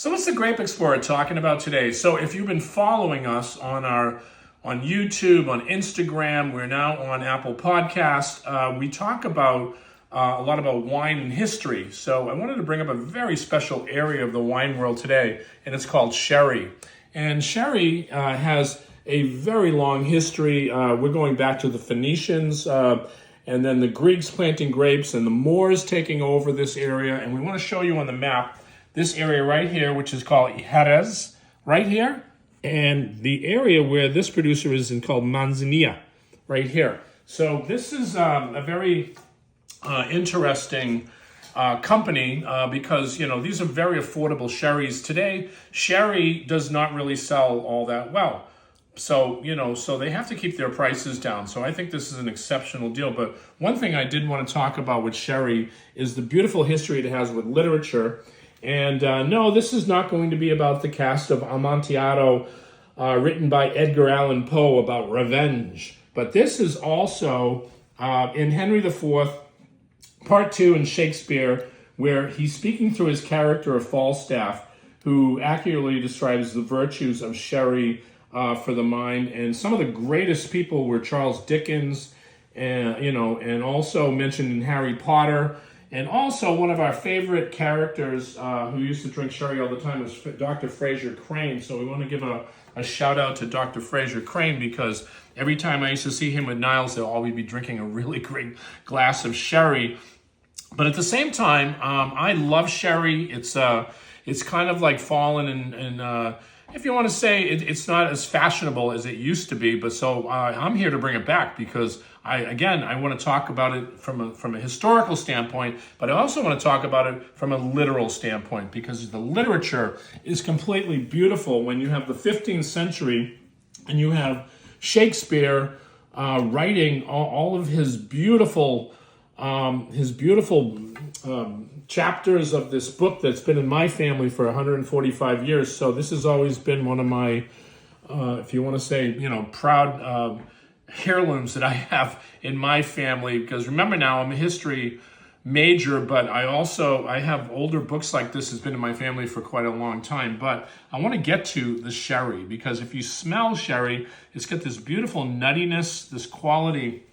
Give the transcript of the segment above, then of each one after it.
So what's the Grape Explorer talking about today? So if you've been following us on YouTube, on Instagram, we're now on Apple Podcasts. We talk about a lot about wine and history. So I wanted to bring up a very special area of the wine world today, and it's called sherry. And sherry has a very long history. We're going back to the Phoenicians, and then the Greeks planting grapes, and the Moors taking over this area. And we want to show you on the map this area right here, which is called Jerez, right here. And the area where this producer is called Manzanilla, right here. So this is a very interesting company because, these are very affordable sherries. Today, sherry does not really sell all that well. So, so they have to keep their prices down. So I think this is an exceptional deal. But one thing I did want to talk about with sherry is the beautiful history it has with literature. And no, this is not going to be about the Cask of Amantillado written by Edgar Allen Poe about revenge. But this is also in Henry IV, Part 2 in Shakespeare, where he's speaking through his character of Falstaff, who accurately describes the virtues of sherry for the mind. And some of the greatest people were Charles Dickens, and also mentioned in Harry Potter. And also one of our favorite characters who used to drink sherry all the time was Dr. Fraser Crane. So we want to give a shout out to Dr. Fraser Crane, because every time I used to see him with Niles, they'll always be drinking a really great glass of sherry. But at the same time, I love sherry. It's kind of like fallen in if you want to say it's not as fashionable as it used to be. But so I'm here to bring it back, because I want to talk about it from a historical standpoint, but I also want to talk about it from a literal standpoint, because the literature is completely beautiful when you have the 15th century and you have Shakespeare writing all of his beautiful chapters of this book that's been in my family for 145 years. So this has always been one of my, if you want to say, proud heirlooms that I have in my family. Because remember now, I'm a history major, but I have older books like this has been in my family for quite a long time. But I want to get to the sherry, because if you smell sherry, it's got this beautiful nuttiness, this quality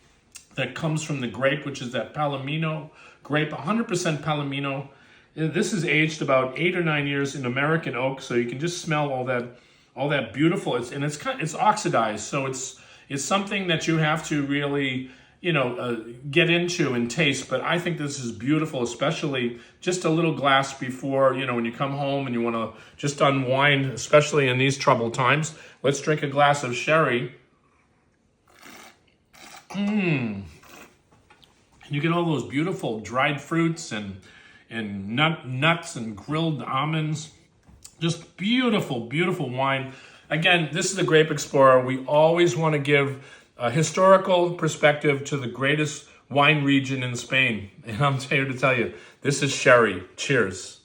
that comes from the grape, which is that Palomino grape, 100% Palomino. This is aged about 8 or 9 years in American oak, so you can just smell all that beautiful. It's oxidized, so it's something that you have to really get into and taste. But I think this is beautiful, especially just a little glass before when you come home and you want to just unwind, especially in these troubled times. Let's drink a glass of sherry. You get all those beautiful dried fruits and nuts and grilled almonds. Just beautiful, beautiful wine. Again, this is the Grape Explorer. We always want to give a historical perspective to the greatest wine region in Spain. And I'm here to tell you, this is sherry. Cheers.